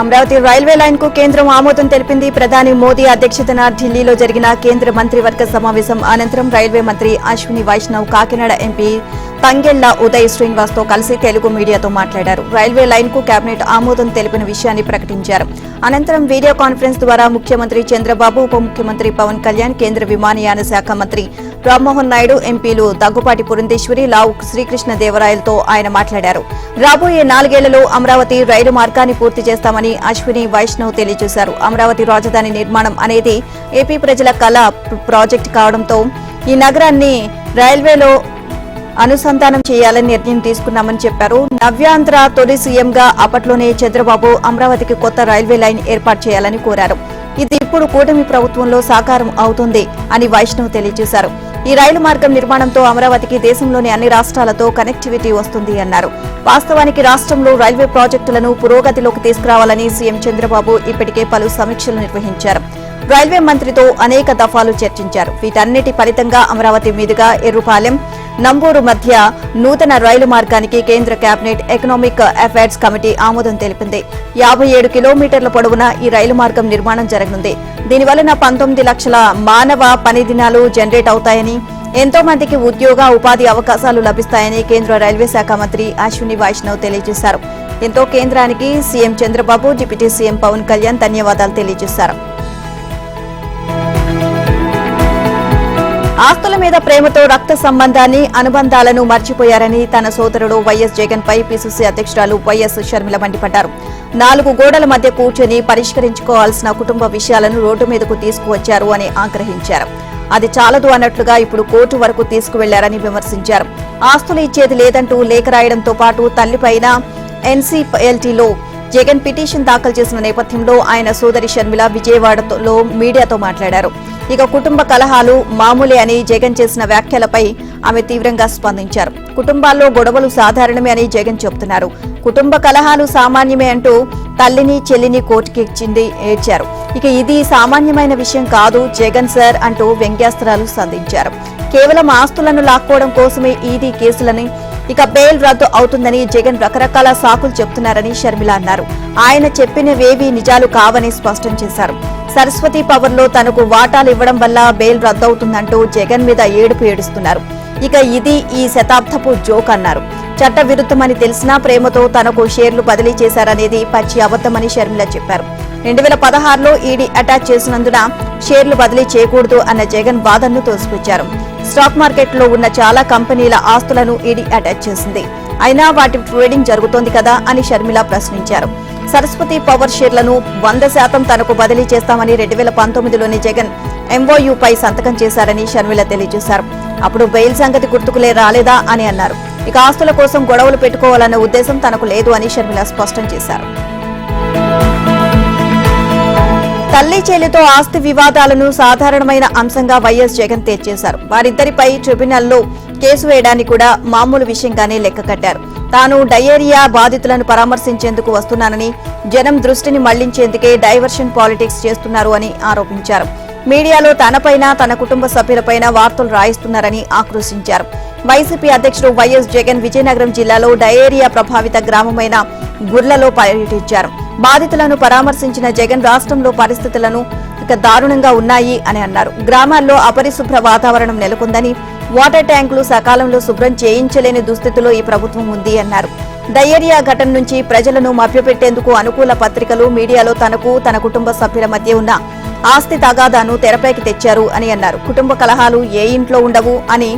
Amaravati railway line కు కేంద్రం ఆమోదం తెలిపింది. ప్రధాని మోదీ అధ్యక్షతన ఢిల్లీలో జరిగిన కేంద్ర మంత్రివర్గ సమావేశం అనంతరం రైల్వే మంత్రి అశ్విని వైష్ణవ్ కాకినాడ ఎంపీ తంగెళ్ల ఉదయ్ శ్రీనివాస్ తో కలిసి తెలుగు మీడియాతో మాట్లాడారు. రైల్వే లైన్ కు కేబినెట్ ఆమోదం తెలిపిన విషయాన్ని ప్రకటించారు. అనంతరం వీడియో కాన్ఫరెన్స్ ద్వారా ముఖ్యమంత్రి చంద్రబాబు, ఉప ముఖ్యమంత్రి పవన్ కళ్యాణ్, కేంద్ర విమానయాన శాఖ మంత్రి రామ్మోహన్ నాయుడు, ఎంపీలు దగ్గుపాటి పురంధేశ్వరి, లావు శ్రీకృష్ణదేవరాయలతో ఆయన మాట్లాడారు. రాబోయే 4 ఏళ్లలో అమరావతి రైలు మార్గాన్ని పూర్తి చేస్తామని అశ్విని వైష్ణవ్ తెలియజేశారు. అమరావతి రాజధాని నిర్మాణం అనేది ఏపీ ప్రజల కళ ప్రాజెక్టు కావడంతో ఈ నగరాన్ని రైల్వేలో అనుసంధానం చేయాలని నిర్ణయం తీసుకున్నామని చెప్పారు. నవ్యాంధ్ర తొలి సీఎంగా అప్పట్లోనే చంద్రబాబు అమరావతికి కొత్త రైల్వే లైన్ ఏర్పాటు చేయాలని కోరారు. ఇది ఇప్పుడు కూటమి ప్రభుత్వంలో సాకారం అవుతుంది అని వైష్ణవ్ తెలియజేశారు. ఈ రైలు మార్గం నిర్మాణంతో అమరావతికి దేశంలోని అన్ని రాష్ట్రాలతో కనెక్టివిటీ వస్తుంది అన్నారు. వాస్తవానికి రాష్ట్రంలో రైల్వే ప్రాజెక్టులను పురోగతిలోకి తీసుకురావాలని సీఎం చంద్రబాబు ఇప్పటికే పలు సమీక్షలు నిర్వహించారు. రైల్వే మంత్రితో అనేక దఫాలు చర్చించారు. వీటన్నిటి ఫలితంగా అమరావతి మీదుగా ఎర్రుపాలెం, నంబూరు మధ్య నూతన రైలు మార్గానికి కేంద్ర కేబినెట్ ఎకనామిక్ అఫైర్స్ కమిటీ ఆమోదం తెలిపింది. 57 కిలోమీటర్ల పొడవున ఈ రైలు మార్గం నిర్మాణం జరగనుంది. దీనివలన 19 లక్షల మానవ పని దినాలు జనరేట్ అవుతాయని, ఎంతో మందికి ఉద్యోగ ఉపాధి అవకాశాలు లభిస్తాయని కేంద్ర రైల్వే శాఖ మంత్రి అశ్విని వైష్ణవ్ తెలియజేశారు. దీంతో కేంద్రానికి CM Chandrababu, deputy CM Pawan Kalyan ధన్యవాదాలు తెలియజేశారు. ఆస్తుల మీద ప్రేమతో రక్త సంబంధాన్ని, అనుబంధాలను మర్చిపోయారని తన సోదరుడు వైఎస్ జగన్ పై పీసీసీ అధ్యక్షురాలు వైఎస్ షర్మిల మండిపడ్డారు. 4 గోడల మధ్య కూర్చొని పరిష్కరించుకోవాల్సిన కుటుంబ విషయాలను రోడ్డు మీదకు తీసుకువచ్చారు అని ఆగ్రహించారు. అది చాలదు అన్నట్లుగా ఇప్పుడు కోర్టు వరకు తీసుకువెళ్లారని విమర్శించారు. ఆస్తులు ఇచ్చేది లేదంటూ లేఖ రాయడంతో పాటు తల్లిపైన ఎన్సీఎల్టీలో జగన్ పిటిషన్ దాఖలు చేసిన నేపథ్యంలో ఆయన సోదరి షర్మిల విజయవాడలో మీడియాతో మాట్లాడారు. ఇక కుటుంబ కలహాలు మామూలే అని జగన్ చేసిన వ్యాఖ్యలపై ఆమె తీవ్రంగా స్పందించారు. కుటుంబాల్లో గొడవలు సాధారణమే అని జగన్ చెబుతున్నారు. కుటుంబ కలహాలు సామాన్యమే అంటూ తల్లిని చెల్లిని కోర్టుకి ఏడ్చారు. ఇక ఇది సామాన్యమైన విషయం కాదు జగన్ సార్ అంటూ వ్యంగ్యాస్త్రాలు సంధించారు. కేవలం ఆస్తులను లాక్కోవడం కోసమే ఈడీ కేసులని, ఇక బెయిల్ రద్దు అవుతుందని జగన్ రకరకాల సాకులు చెబుతున్నారని షర్మిల అన్నారు. ఆయన చెప్పినవేవీ నిజాలు కావని స్పష్టం చేశారు. సరస్వతి పవర్ లో తనకు వాటాలు ఇవ్వడం వల్ల బెయిల్ రద్దవుతుందంటూ జగన్ మీద ఏడుపు ఏడుస్తున్నారు. ఇక ఇది ఈ శతాబ్దపు జోక్ అన్నారు. చట్ట విరుద్ధమని తెలిసినా ప్రేమతో తనకు షేర్లు బదిలీ చేశారనేది పచ్చి అబద్దమని షర్మిల చెప్పారు. 2016లో ఈడీ అటాచ్ చేసినందున షేర్లు బదిలీ చేయకూడదు అన్న జగన్ వాదనను తోసిపుచ్చారు. స్టాక్ మార్కెట్లో ఉన్న చాలా కంపెనీల ఆస్తులను ఈడీ అటాచ్ చేసింది. అయినా వాటి ట్రేడింగ్ జరుగుతోంది కదా అని షర్మిల ప్రశ్నించారు. సరస్వతి పవర్ షేర్లను 100% తనకు బదిలీ చేస్తామని 2019లోని జగన్ ఎంఓయూపై సంతకం చేశారని షర్మిల తెలియజేశారు. అప్పుడు బెయిల్ సంగతి గుర్తుకులే రాలేదా అని అన్నారు. ఇక ఆస్తుల కోసం గొడవలు పెట్టుకోవాలన్న ఉద్దేశం తనకు లేదు అని షర్మిల స్పష్టం చేశారు. తల్లి చెల్లితో ఆస్తి వివాదాలను సాధారణమైన అంశంగా వైఎస్ జగన్ తేల్చేశారు. వారిద్దరిపై ట్రిబ్యునల్లో కేసు వేయడాన్ని కూడా మామూలు విషయంగానే లెక్క కట్టారు. తాను డయేరియా బాధితులను పరామర్శించేందుకు వస్తున్నానని, జనం దృష్టిని మళ్లించేందుకే డైవర్షన్ పాలిటిక్స్ చేస్తున్నారు అని ఆరోపించారు. మీడియాలో తనపైన, తన కుటుంబ సభ్యులపైన వార్తలు రాయిస్తున్నారని ఆక్రోశించారు. వైసీపీ అధ్యక్షుడు వైఎస్ జగన్ విజయనగరం జిల్లాలో డయేరియా ప్రభావిత గ్రామమైన గుర్లలో పర్యటించారు. బాధితులను పరామర్శించిన జగన్ రాష్ట్రంలో పరిస్థితులను ఇక దారుణంగా ఉన్నాయి అని అన్నారు. గ్రామాల్లో అపరిశుభ్ర వాతావరణం నెలకొందని, వాటర్ ట్యాంకులు సకాలంలో శుభ్రం చేయించలేని దుస్థితిలో ఈ ప్రభుత్వం ఉంది అన్నారు. డయేరియా ఘటన నుంచి ప్రజలను మభ్యపెట్టేందుకు అనుకూల పత్రికలు మీడియాలో తనకు, తన కుటుంబ సభ్యుల మధ్య ఉన్న ఆస్తి తగాదాను తెరపైకి తెచ్చారు అని అన్నారు. కుటుంబ కలహాలు ఏ ఇంట్లో ఉండవు అని,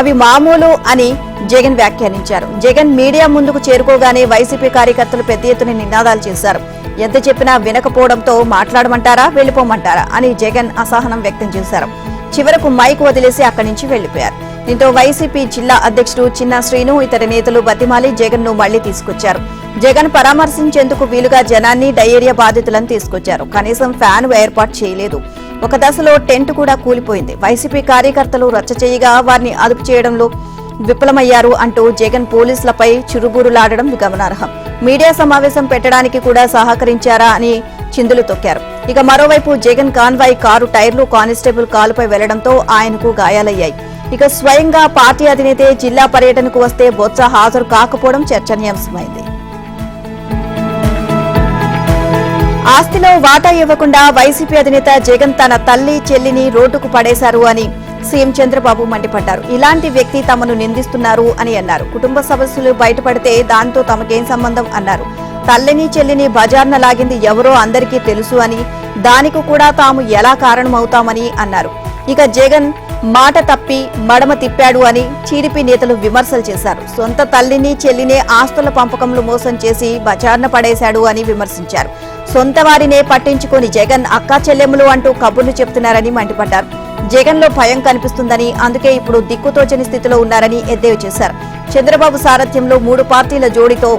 అవి మామూలు అని జగన్ వ్యాఖ్యానించారు. జగన్ మీడియా ముందుకు చేరుకోగానే వైసీపీ కార్యకర్తలు పెద్ద ఎత్తున నినాదాలు చేశారు. ఎంత చెప్పినా వినకపోవడంతో మాట్లాడమంటారా, వెళ్లిపోమంటారా అని జగన్ అసహనం వ్యక్తం చేశారు. చివరకు మైక్ వదిలేసి అక్కడి నుంచి వెళ్లిపోయారు. దీంతో వైసీపీ జిల్లా అధ్యక్షుడు చిన్న శ్రీను, ఇతర నేతలు బతిమాలి జగన్ ను మళ్లీ తీసుకొచ్చారు. జగన్ పరామర్శించేందుకు వీలుగా జనాన్ని, డయేరియా బాధితులను తీసుకొచ్చారు. కనీసం ఫ్యాన్ ఏర్పాటు చేయలేదు. ఒక దశలో టెంట్ కూడా కూలిపోయింది. వైసీపీ కార్యకర్తలు రచ్చ చేయగా వారిని అదుపు చేయడంలో విఫలమయ్యారు అంటూ జగన్ పోలీసులపై చురుబురులాడడం గమనార్హం. మీడియా సమావేశం పెట్టడానికి కూడా సహకరించారా అని చిందులు తొక్కారు. ఇక మరోవైపు జగన్ కాన్వాయ్ కారు టైర్లు కానిస్టేబుల్ కాలుపై వెళ్లడంతో ఆయనకు గాయాలయ్యాయి. ఇక స్వయంగా పార్టీ అధినేతే జిల్లా పర్యటనకు వస్తే బొత్స హాజరు కాకపోవడం చర్చనీయాంశమైంది. ఆస్తిలో వాటా ఇవ్వకుండా వైసీపీ అధినేత జగన్ తన తల్లి చెల్లిని రోడ్డుకు పడేశారు అని సీఎం చంద్రబాబు మండిపడ్డారు. ఇలాంటి వ్యక్తి తమను నిందిస్తున్నారు అని అన్నారు. కుటుంబ సమస్యలు బయటపడితే దాంతో తమకేం సంబంధం అన్నారు. తల్లిని చెల్లిని బజార్న లాగింది ఎవరో అందరికీ తెలుసు అని, దానికి కూడా తాము ఎలా కారణమవుతామని అన్నారు. ఇక జగన్ మాట తప్పి మడమ తిప్పాడు అని టీడీపీ నేతలు విమర్శలు చేశారు. సొంత తల్లిని చెల్లినే ఆస్తుల పంపకంలో మోసం చేసి బజార్న పడేశాడు అని విమర్శించారు. సొంత వారినే పట్టించుకొని జగన్ అక్కా చెల్లెములు అంటూ కబుర్లు చెప్తున్నారని మండిపడ్డారు. జగన్ లో భయం కనిపిస్తుందని, అందుకే ఇప్పుడు దిక్కుతోచని స్థితిలో ఉన్నారని ఎద్దేవా చేశారు. చంద్రబాబు సారథ్యంలో 3 పార్టీల జోడీతో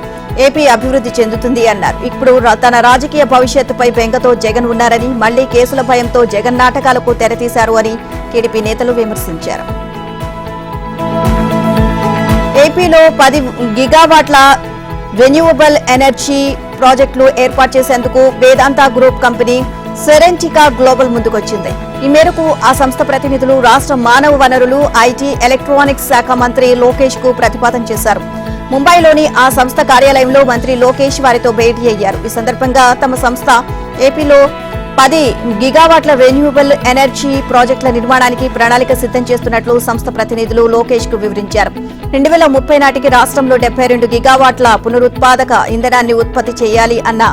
ఏపీ అభివృద్ధి చెందుతుంది అన్నారు. ఇప్పుడు తన రాజకీయ భవిష్యత్తుపై బెంగతో జగన్ ఉన్నారని, మళ్లీ కేసుల భయంతో జగన్ నాటకాలకు తెరతీశారు అని టీడీపీ నేతలు విమర్శించారు. ఏపీలో 10 గిగావాట్ల రెన్యూవబుల్ ఎనర్జీ ప్రాజెక్టులు ఏర్పాటు చేసేందుకు వేదాంత గ్రూప్ కంపెనీ సెరెంటికా గ్లోబల్ ముందుకొచ్చింది. ఈ మేరకు ఆ సంస్థ ప్రతినిధులు రాష్ట్ర మానవ వనరులు, ఐటీ, ఎలక్ట్రానిక్స్ శాఖ మంత్రి లోకేష్ కు ప్రతిపాదన చేశారు. ముంబైలోని ఆ సంస్థ కార్యాలయంలో మంత్రి లోకేష్ వారితో భేటీ అయ్యారు. ఈ సందర్భంగా తమ సంస్థ ఏపీలో 10 గిగావాట్ల రెన్యూవబుల్ ఎనర్జీ ప్రాజెక్టుల నిర్మాణానికి ప్రణాళిక సిద్ధం చేస్తున్నట్లు సంస్థ ప్రతినిధులు లోకేష్ కు వివరించారు. 2030 నాటికి రాష్ట్రంలో 72 గిగావాట్ల పునరుత్పాదక ఇంధనాన్ని ఉత్పత్తి చేయాలి అన్న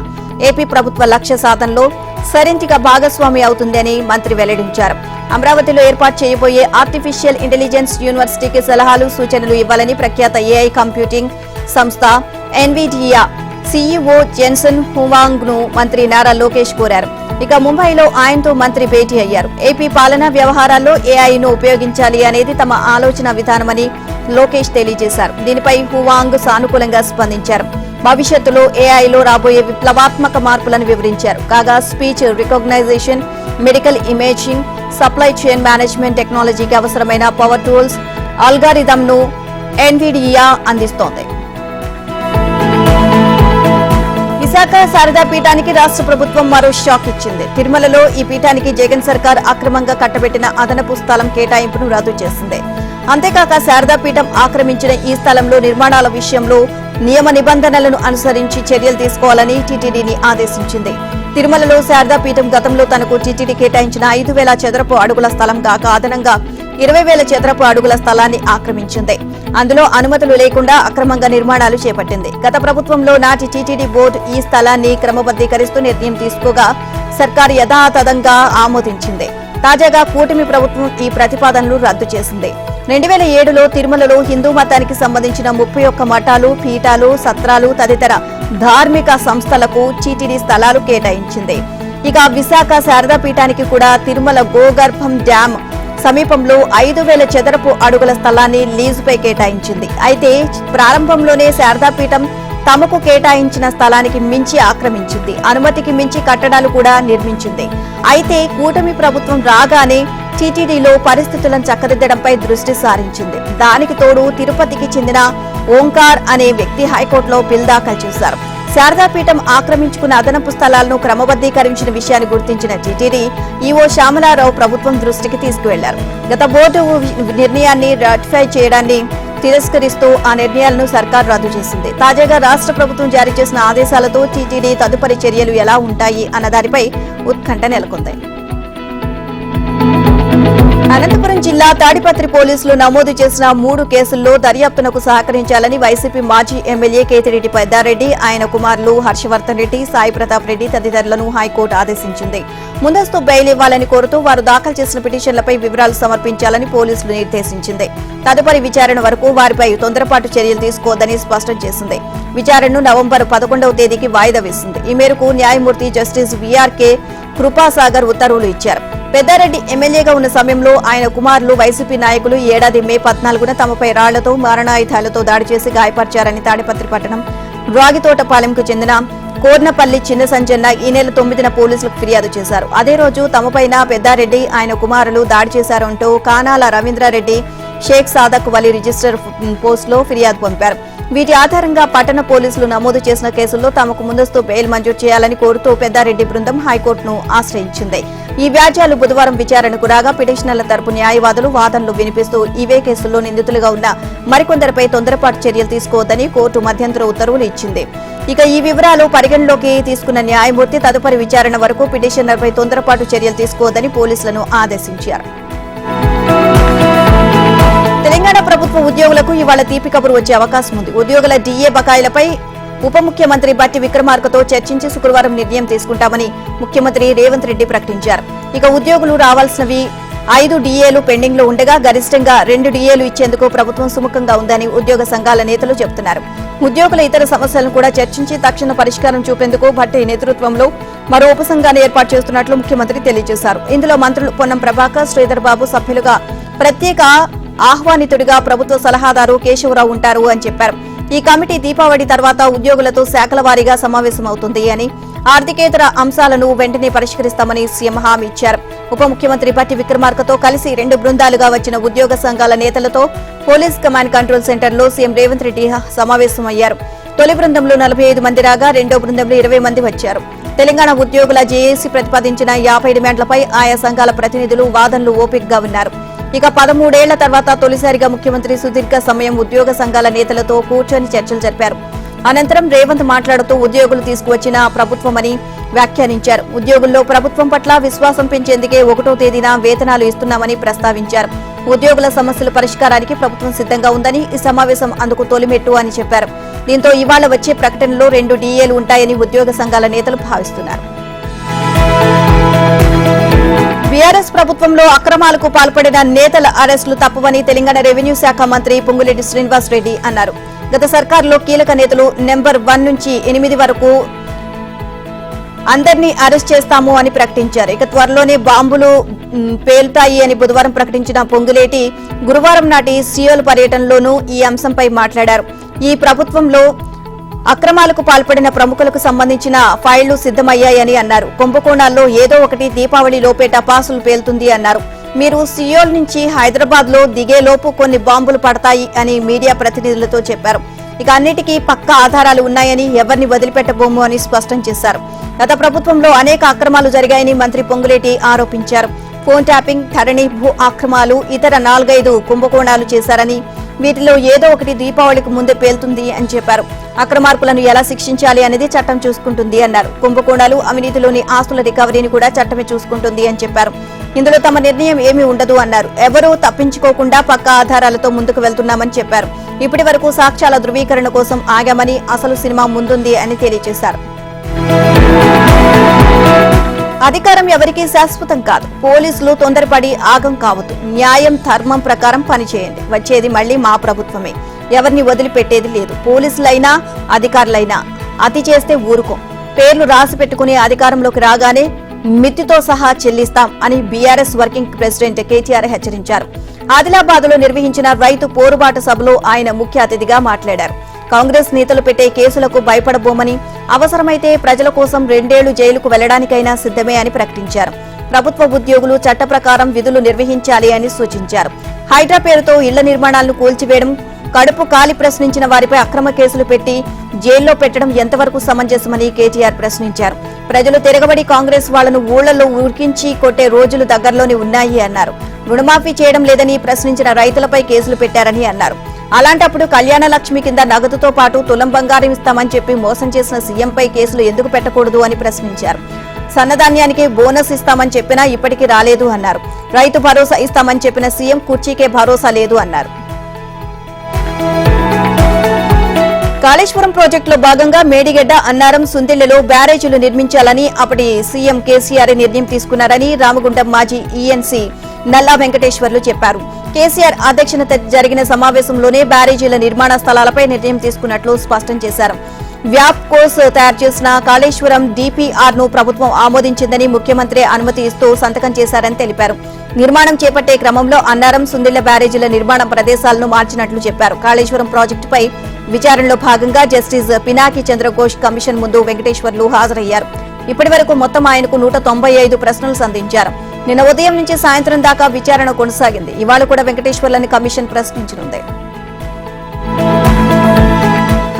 ఏపీ ప్రభుత్వ లక్ష్య సాధనలో సెరెంటికా భాగస్వామి అవుతుందని మంత్రి వెల్లడించారు. అమరావతిలో ఏర్పాటు చేయబోయే ఆర్టిఫిషియల్ ఇంటెలిజెన్స్ యూనివర్సిటీకి సలహాలు, సూచనలు ఇవ్వాలని ప్రఖ్యాత ఏఐ కంప్యూటింగ్ సంస్థ ఎన్విడియా సీఈఓ జెన్సన్ హువాంగ్ ను మంత్రి నారా లోకేష్ కోరారు. ఇక ముంబైలో ఆయనతో మంత్రి భేటీ అయ్యారు. ఏపీ పాలనా వ్యవహారాల్లో ఏఐను ఉపయోగించాలి అనేది తమ ఆలోచన విధానమని లోకేష్ తెలియజేశారు. దీనిపై హువాంగ్ సానుకూలంగా స్పందించారు. భవిష్యత్తులో ఏఐలో రాబోయే విప్లవాత్మక మార్పులను వివరించారు. కాగా speech recognition, medical imaging, supply chain management టెక్నాలజీకి అవసరమైన పవర్ టూల్స్ అల్గారిథంను ఎన్విడియా అందిస్తోంది. విశాఖ శారదా పీఠానికి రాష్ట్ర ప్రభుత్వం మరో షాక్ ఇచ్చింది. తిరుమలలో ఈ పీఠానికి జగన్ సర్కార్ అక్రమంగా కట్టబెట్టిన అదనపు స్థలం కేటాయింపును రద్దు చేసింది. అంతేకాక శారదా పీఠం ఆక్రమించిన ఈ స్థలంలో నిర్మాణాల విషయంలో నియమ నిబంధనలను అనుసరించి చర్యలు తీసుకోవాలని టీటీడీని ఆదేశించింది. తిరుమలలో శారదా పీఠం గతంలో తనకు టీటీడీ కేటాయించిన 5,000 చదరపు అడుగుల స్థలం కాక అదనంగా 20,000 చదరపు అడుగుల స్థలాన్ని ఆక్రమించింది. అందులో అనుమతులు లేకుండా అక్రమంగా నిర్మాణాలు చేపట్టింది. గత ప్రభుత్వంలో నాటి టీటీడీ బోర్డు ఈ స్థలాన్ని క్రమబద్దీకరిస్తూ నిర్ణయం తీసుకోగా సర్కారు యథాతథంగా ఆమోదించింది. తాజాగా కూటమి ప్రభుత్వం ఈ ప్రతిపాదనలు రద్దు చేసింది. 2007లో తిరుమలలో హిందూ మతానికి సంబంధించిన 31 మఠాలు, పీఠాలు, సత్రాలు తదితర ధార్మిక సంస్థలకు టీటీడీ స్థలాలు కేటాయించింది. ఇక విశాఖ శారదా పీఠానికి కూడా తిరుమల గోగర్భం డ్యాం సమీపంలో 5,000 చదరపు అడుగుల స్థలాన్ని లీజుపై కేటాయించింది. అయితే ప్రారంభంలోనే శారదా పీఠం తమకు కేటాయించిన స్థలానికి మించి ఆక్రమించింది. అనుమతికి మించి కట్టడాలు కూడా నిర్మించింది. అయితే కూటమి ప్రభుత్వం రాగానే టీటీడీలో పరిస్థితులను చక్కదిద్దడంపై దృష్టి సారించింది. దానికి తోడు తిరుపతికి చెందిన ఓంకార్ అనే వ్యక్తి హైకోర్టులో బిల్ దాఖలు చేశారు. శారదాపీఠం ఆక్రమించుకున్న అదనపు స్థలాలను క్రమబద్దీకరించిన విషయాన్ని గుర్తించిన టీటీడీ ఈవో శ్యామలారావు ప్రభుత్వం దృష్టికి తీసుకువెళ్లారు. గత బోర్డు నిర్ణయాన్ని రాటిఫై చేయడాన్ని తిరస్కరిస్తూ ఆ నిర్ణయాలను సర్కార్ రద్దు చేసింది. తాజాగా రాష్ట్ర ప్రభుత్వం జారీ చేసిన ఆదేశాలతో టీటీడీ తదుపరి చర్యలు ఎలా ఉంటాయి అన్న దానిపై ఉత్కంఠ నెలకొంది. అనంతపురం జిల్లా తాడిపత్రి పోలీసులు నమోదు చేసిన 3 కేసుల్లో దర్యాప్తునకు సహకరించాలని వైసీపీ మాజీ ఎమ్మెల్యే కేతిరెడ్డి పెద్దారెడ్డి, ఆయన కుమారులు హర్షవర్ధన్ రెడ్డి, సాయి ప్రతాప్ రెడ్డి తదితరులను హైకోర్టు ఆదేశించింది. ముందస్తు బెయిల్ ఇవ్వాలని కోరుతూ వారు దాఖలు చేసిన పిటిషన్లపై వివరాలు సమర్పించాలని పోలీసులు నిర్దేశించింది. తదుపరి విచారణ వరకు వారిపై తొందరపాటు చర్యలు తీసుకోవద్దని స్పష్టం చేసింది. విచారణను నవంబర్ 11వ తేదీకి వాయిదా వేసింది. ఈ మేరకు న్యాయమూర్తి జస్టిస్ వీఆర్కే కృపాసాగర్ ఉత్తర్వులు ఇచ్చారు. పెద్దారెడ్డి ఎమ్మెల్యేగా ఉన్న సమయంలో ఆయన కుమారులు వైసీపీ నాయకులు ఈ ఏడాది మే 14న తమపై రాళ్లతో, మారణాయుధాలతో దాడి చేసి గాయపరిచారని తాడిపత్రి పట్టణం రాగితోటపాలెంకు చెందిన కోర్నపల్లి చిన్న సంజన్న ఈ నెల 9న పోలీసులకు ఫిర్యాదు చేశారు. అదే రోజు తమపైన పెద్దారెడ్డి, ఆయన కుమారులు దాడి చేశారంటూ కానాల రవీంద్రారెడ్డి, షేక్ సాదక్ వలీ రిజిస్టర్ పోస్టులో ఫిర్యాదు పంపారు. వీటి ఆధారంగా పట్టణ పోలీసులు నమోదు చేసిన కేసుల్లో తమకు ముందస్తు బెయిల్ మంజూరు చేయాలని కోరుతూ పెద్దారెడ్డి బృందం హైకోర్టును ఆశ్రయించింది. ఈ వ్యాజ్యాలు బుధవారం విచారణకు రాగా పిటిషనర్ల తరపు న్యాయవాదులు వాదనలు వినిపిస్తూ ఇవే కేసుల్లో నిందితులుగా ఉన్న మరికొందరిపై తొందరపాటు చర్యలు తీసుకోవద్దని కోర్టు మధ్యంతర ఉత్తర్వులు ఇచ్చింది. ఇక ఈ వివరాలు పరిగణలోకి తీసుకున్న న్యాయమూర్తి తదుపరి విచారణ వరకు పిటిషనర్పై తొందరపాటు చర్యలు తీసుకోవద్దని పోలీసులను ఆదేశించారు. తెలంగాణ ప్రభుత్వ ఉద్యోగులకు ఇవాళ తీపి కబురు వచ్చే అవకాశం ఉంది. ఉద్యోగుల డీఏ బకాయిలపై ఉప ముఖ్యమంత్రి బట్టి విక్రమార్కతో చర్చించి శుక్రవారం నిర్ణయం తీసుకుంటామని ముఖ్యమంత్రి రేవంత్ రెడ్డి ప్రకటించారు. ఇక ఉద్యోగులు రావాల్సినవి 5 డీఏలు పెండింగ్ లో ఉండగా గరిష్టంగా 2 డీఏలు ఇచ్చేందుకు ప్రభుత్వం సుముఖంగా ఉందని ఉద్యోగ సంఘాల నేతలు చెబుతున్నారు. ఉద్యోగుల ఇతర సమస్యలను కూడా చర్చించి తక్షణ పరిష్కారం చూపేందుకు భట్టి నేతృత్వంలో మరో ఉపసంఘాన్ని ఏర్పాటు చేస్తున్నట్లు ముఖ్యమంత్రి తెలియజేశారు. ఇందులో మంత్రులు పొన్నం ప్రభాకర్, శ్రీధర్ బాబు సభ్యులుగా ప్రత్యేక ఆహ్వానితుడిగా ప్రభుత్వ సలహాదారు కేశవరావు ఉంటారు అని చెప్పారు. ఈ కమిటీ దీపావళి తర్వాత ఉద్యోగులతో శాఖల వారీగా సమావేశమవుతుంది అని, ఆర్థికేతర అంశాలను వెంటనే పరిష్కరిస్తామని సీఎం హామీ ఇచ్చారు. ఉప ముఖ్యమంత్రి బట్టి విక్రమార్కతో కలిసి 2 బృందాలుగా వచ్చిన ఉద్యోగ సంఘాల నేతలతో పోలీస్ కమాండ్ కంట్రోల్ సెంటర్లో సీఎం రేవంత్ రెడ్డి సమావేశమయ్యారు. తొలి బృందంలో 45 మంది రాగా రెండో బృందంలో 20 మంది వచ్చారు. తెలంగాణ ఉద్యోగుల జేఏసీ ప్రతిపాదించిన 50 డిమాండ్లపై ఆయా సంఘాల ప్రతినిధులు వాదనలు ఓపికగా ఉన్నారు. ఇక 13 ఏళ్ల తర్వాత తొలిసారిగా ముఖ్యమంత్రి సుదీర్ఘ సమయం ఉద్యోగ సంఘాల నేతలతో కూర్చొని చర్చలు జరిపారు. అనంతరం రేవంత్ మాట్లాడుతూ ఉద్యోగులు తీసుకువచ్చిన ప్రభుత్వమని వ్యాఖ్యానించారు. ఉద్యోగుల్లో ప్రభుత్వం పట్ల విశ్వాసం పెంచేందుకే 1వ తేదీన వేతనాలు ఇస్తున్నామని ప్రస్తావించారు. ఉద్యోగుల సమస్యల పరిష్కారానికి ప్రభుత్వం సిద్ధంగా ఉందని, ఈ సమావేశం అందుకు తొలిమెట్టు అని చెప్పారు. దీంతో ఇవాళ వచ్చే ప్రకటనలో 2 డీఏలు ఉంటాయని ఉద్యోగ సంఘాల నేతలు భావిస్తున్నారు. బీఆర్ఎస్ ప్రభుత్వంలో అక్రమాలకు పాల్పడిన నేతల అరెస్టులు తప్పవని తెలంగాణ రెవెన్యూ శాఖ మంత్రి పొంగులేటి శ్రీనివాస్ రెడ్డి అన్నారు. గత సర్కారులో కీలక నేతలు నెంబర్ 1 నుంచి 8 వరకు అందరినీ అరెస్ట్ చేస్తాము అని ప్రకటించారు. ఇక త్వరలోనే బాంబులు పేలుతాయి అని బుధవారం ప్రకటించిన పొంగులేటి గురువారం నాటి సియోల్ పర్యటనలోనూ ఈ అంశంపై మాట్లాడారు. ఈ ప్రభుత్వంలో అక్రమాలకు పాల్పడిన ప్రముఖులకు సంబంధించిన ఫైళ్లు సిద్ధమయ్యాయని అన్నారు. కుంభకోణాల్లో ఏదో ఒకటి దీపావళి లోపే టపాసులు పేలుతుంది అన్నారు. మీరు సియోల్ నుంచి హైదరాబాద్ లో దిగేలోపు కొన్ని బాంబులు పడతాయి అని మీడియా ప్రతినిధులతో చెప్పారు. ఇక అన్నిటికీ పక్కా ఆధారాలు ఉన్నాయని, ఎవరిని వదిలిపెట్టబోము అని స్పష్టం చేశారు. గత ప్రభుత్వంలో అనేక అక్రమాలు జరిగాయని మంత్రి పొంగులేటి ఆరోపించారు. ఫోన్ ట్యాపింగ్, ధరణి భూ అక్రమాలు, ఇతర 4-5 కుంభకోణాలు చేశారని, వీటిలో ఏదో ఒకటి దీపావళికి ముందే పేలుతుంది అని చెప్పారు. అక్రమార్కులను ఎలా శిక్షించాలి అనేది చట్టం చూసుకుంటుంది అన్నారు. కుంభకోణాలు, అవినీతిలోని ఆస్తుల రికవరీని కూడా చట్టమే చూసుకుంటుంది అని చెప్పారు. ఇందులో తమ నిర్ణయం ఏమీ ఉండదు అన్నారు. ఎవరూ తప్పించుకోకుండా పక్కా ఆధారాలతో ముందుకు వెళ్తున్నామని చెప్పారు. ఇప్పటి వరకు సాక్ష్యాల ధృవీకరణ కోసం ఆగామని, అసలు సినిమా ముందుంది అని తెలియజేశారు. అధికారం ఎవరికీ శాశ్వతం కాదు. పోలీసులు తొందరపడి ఆగం కావద్దు. న్యాయం, ధర్మం ప్రకారం పనిచేయండి. వచ్చేది మళ్లీ మా ప్రభుత్వమే. ఎవరిని వదిలిపెట్టేది లేదు. పోలీసులైనా అధికారులైనా అతి చేస్తే ఊరుకోం. పేర్లు రాసి పెట్టుకుని అధికారంలోకి రాగానే మిత్తితో సహా చెల్లిస్తాం అని బీఆర్ఎస్ వర్కింగ్ ప్రెసిడెంట్ కేటీఆర్ హెచ్చరించారు. ఆదిలాబాద్ లో నిర్వహించిన రైతు పోరుబాటు సభలో ఆయన ముఖ్య అతిథిగా మాట్లాడారు. కాంగ్రెస్ నేతలు పెట్టే కేసులకు భయపడబోమని, అవసరమైతే ప్రజల కోసం 2 ఏళ్లు జైలుకు వెళ్లడానికైనా సిద్ధమే అని ప్రకటించారు. ప్రభుత్వ ఉద్యోగులు చట్ట ప్రకారం విధులు నిర్వహించాలి అని సూచించారు. హైడ్రా పేరుతో ఇళ్ల నిర్మాణాలను కూల్చివేయడం, కడుపు కాలి ప్రశ్నించిన వారిపై అక్రమ కేసులు పెట్టి జైల్లో పెట్టడం ఎంతవరకు సమంజసమని కేటీఆర్ ప్రశ్నించారు. ప్రజలు తిరగబడి కాంగ్రెస్ వాళ్లను ఊళ్లలో ఉరికించి కొట్టే రోజులు దగ్గరలోనే ఉన్నాయి అన్నారు. రుణమాఫీ చేయడం లేదని ప్రశ్నించిన రైతులపై కేసులు పెట్టారని అన్నారు. అలాంటప్పుడు కళ్యాణ లక్ష్మి కింద నగదుతో పాటు తులం బంగారం ఇస్తామని చెప్పి మోసం చేసిన సీఎంపై కేసులు ఎందుకు పెట్టకూడదు అని ప్రశ్నించారు. సన్నధాన్యానికి బోనస్ ఇస్తామని చెప్పినా ఇప్పటికీ రాలేదు అన్నారు. రైతు భరోసా ఇస్తామని చెప్పిన సీఎం కుర్చీకే భరోసా లేదు అన్నారు. కాళేశ్వరం ప్రాజెక్టులో భాగంగా మేడిగడ్డ, అన్నారం, సుందిళ్లలో బ్యారేజీలు నిర్మించాలని అప్పటి సీఎం కేసీఆర్ నిర్ణయం తీసుకున్నారని రామగుండం మాజీ ఈఎన్సీ నల్లా వెంకటేశ్వర్లు చెప్పారు. కేసీఆర్ అధ్యక్షత జరిగిన సమావేశంలోనే బ్యారేజీల నిర్మాణ స్థలాలపై నిర్ణయం తీసుకున్నట్లు స్పష్టం చేశారు. వ్యాప్ కోర్స్ తయారు చేసిన కాళేశ్వరం డీపీఆర్ ను ప్రభుత్వం ఆమోదించిందని, ముఖ్యమంత్రి అనుమతి ఇస్తూ సంతకం చేశారని తెలిపారు. నిర్మాణం చేపట్టే క్రమంలో అన్నారం, సుందిళ్ల బ్యారేజీల నిర్మాణ ప్రదేశాలను మార్చినట్లు చెప్పారు. కాళేశ్వరం ప్రాజెక్టుపై విచారణలో భాగంగా జస్టిస్ పినాకి చంద్రఘోష్ కమిషన్ ముందు వెంకటేశ్వర్లు హాజరయ్యారు. ఇప్పటి వరకు మొత్తం ఆయనకు 195 ప్రశ్నలు సంధించారు. నిన్న ఉదయం నుంచి సాయంత్రం దాకా విచారణ కొనసాగింది. ఇవాళ కూడా వెంకటేశ్వర్లని కమిషన్ ప్రశ్నించనుంది.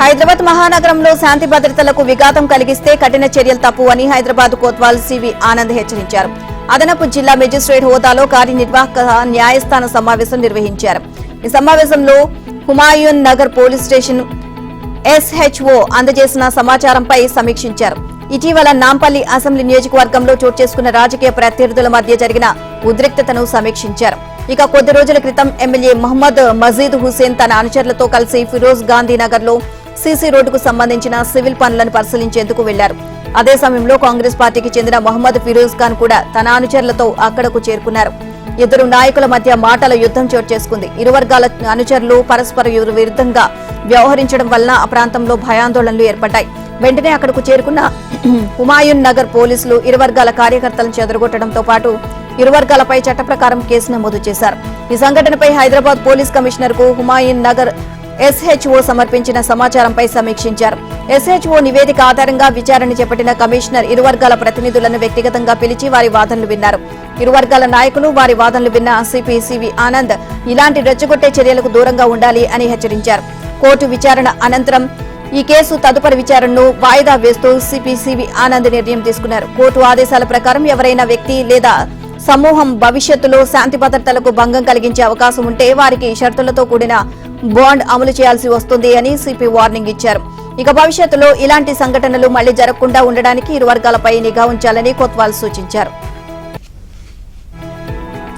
హైదరాబాద్ మహానగరంలో శాంతి భద్రతలకు విఘాతం కలిగిస్తే కఠిన చర్యలు తప్పు అని హైదరాబాద్ కోత్వాల్ సివి ఆనంద్ హెచ్చరించారు. అదనపు జిల్లా మెజిస్ట్రేట్ హోదాలో కార్యనిర్వాహక న్యాయస్థాన సమావేశం నిర్వహించారు. ఈ సమావేశంలో Humayun Nagar police station SHO అందజేసిన సమాచారంపై సమీక్షించారు. ఇటీవల నాంపల్లి అసెంబ్లీ నియోజకవర్గంలో చోటు చేసుకున్న రాజకీయ ప్రత్యర్థుల మధ్య జరిగిన ఉద్రిక్తతను సమీక్షించారు. ఇక కొద్ది రోజుల క్రితం ఎమ్మెల్యే మహమ్మద్ మజీద్ హుసేన్ తన అనుచరులతో కలిసి ఫిరోజ్ గాంధీనగర్ లో సీసీ రోడ్డుకు సంబంధించిన సివిల్ పనులను పరిశీలించేందుకు వెళ్లారు. అదే సమయంలో కాంగ్రెస్ పార్టీకి చెందిన మహమ్మద్ ఫిరోజ్ ఖాన్ కూడా తన అనుచరులతో అక్కడకు చేరుకున్నారు. ఇద్దరు నాయకుల మధ్య మాటల యుద్ధం చోటు చేసుకుంది. ఇరు వర్గాల అనుచరులు పరస్పర విరుద్ధంగా వ్యవహరించడం వలన ఆ ప్రాంతంలో భయాందోళనలు ఏర్పడ్డాయి. వెంటనే అక్కడకు చేరుకున్న హుమాయూన్ నగర్ పోలీసులు ఇరు వర్గాల కార్యకర్తలను చెదరగొట్టడంతో పాటు ఇరు వర్గాలపై చట్ట ప్రకారం కేసు నమోదు చేశారు. ఈ సంఘటనపై హైదరాబాద్ పోలీస్ కమిషనర్ కు హుమాయూన్ నగర్ SHO సమర్పించిన సమాచారంపై సమీక్షించారు. SHO నివేదిక ఆధారంగా విచారణ చేపట్టిన కమిషనర్ ఇరు వర్గాల ప్రతినిధులను వ్యక్తిగతంగా పిలిచి వారి వాదనలు విన్నారు. ఇరు వర్గాల నాయకులు వారి వాదనలు విన్న సిపి సివి ఆనంద్ ఇలాంటి రెచ్చగొట్టే చర్యలకు దూరంగా ఉండాలి అని హెచ్చరించారు. కోర్టు విచారణ అనంతరం ఈ కేసు తదుపరి విచారణను వాయిదా వేస్తూ సిపి సివి ఆనంద్ నిర్ణయం తీసుకున్నారు. కోర్టు ఆదేశాల ప్రకారం ఎవరైనా వ్యక్తి లేదా సమూహం భవిష్యత్తులో శాంతి భద్రతలకు భంగం కలిగించే అవకాశం ఉంటే వారికి షరతులతో కూడిన బాండ్ అమలు చేయాల్సి వస్తుంది అని సిపి వార్నింగ్ ఇచ్చారు. ఇక భవిష్యత్తులో ఇలాంటి సంఘటనలు మళ్లీ జరగకుండా ఉండడానికి ఇరు వర్గాలపై నిఘా ఉంచాలని కొత్వాల్ సూచించారు.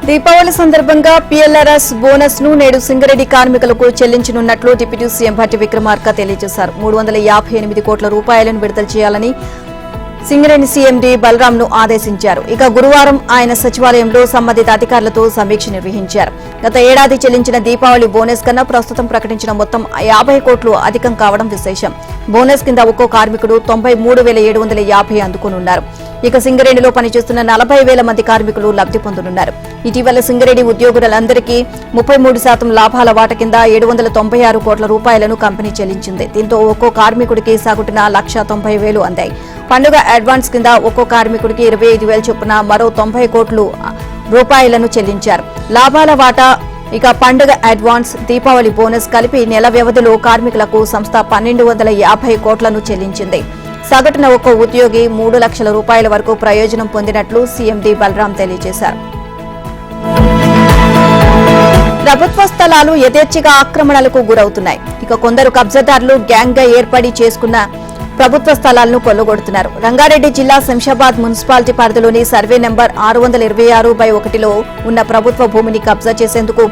దీపావళి సందర్భంగా PLRS బోనస్ ను నేడు సింగరేణి కార్మికులకు చెల్లించనున్నట్లు డిప్యూటీ సీఎం భట్టి విక్రమార్క తెలియజేశారు. 358 కోట్ల రూపాయలను విడుదల చేయాలని సింగరేణి CMD బలరాం ను ఆదేశించారు. ఇక గురువారం ఆయన సచివాలయంలో సంబంధిత అధికారులతో సమీక్ష నిర్వహించారు. గత ఏడాది చెల్లించిన దీపావళి బోనస్ కన్నా ప్రస్తుతం ప్రకటించిన మొత్తం 50 కోట్లు అధికం కావడం విశేషం. బోనస్ కింద ఒక్కో కార్మికుడు 93,750 అందుకోనున్నారు. ఇక సింగరేణిలో పనిచేస్తున్న 40,000 మంది కార్మికులు లబ్ధి పొందనున్నారు. ఇటీవల సింగరేణి ఉద్యోగులందరికీ 33% లాభాల వాట కింద 796 కోట్ల రూపాయలను కంపెనీ చెల్లించింది. దీంతో ఒక్కో కార్మికుడికి సగటున 1,90,000 అందాయి. పండుగ అడ్వాన్స్ కింద ఒక్కో కార్మికుడికి 25,000 చొప్పున మరో 90 కోట్లు రూపాయలను చెల్లించారు. లాభాల వాటా ఇక పండుగ అడ్వాన్స్ దీపావళి బోనస్ కలిపి నెల వ్యవధిలో కార్మికులకు సంస్థ 1,250 కోట్లను చెల్లించింది. సగటున ఒక్కో ఉద్యోగి 3 లక్షల రూపాయల వరకు ప్రయోజనం పొందినట్లు CMD బలరాం తెలియజేశారు. ప్రభుత్వ స్థలాలు యథేచ్ఛగా ఆక్రమణలకు గురవుతున్నాయి. ఇక కొందరు కబ్జాదారులు గ్యాంగ్ గా ఏర్పడి చేసుకున్న ప్రభుత్వ స్థలాలను కొల్లగొడుతున్నారు. రంగారెడ్డి జిల్లా శంషాబాద్ మున్సిపాలిటీ పరిధిలోని సర్వే నెంబర్ 626/1లో ఉన్న ప్రభుత్వ భూమిని కబ్జా చేసేందుకు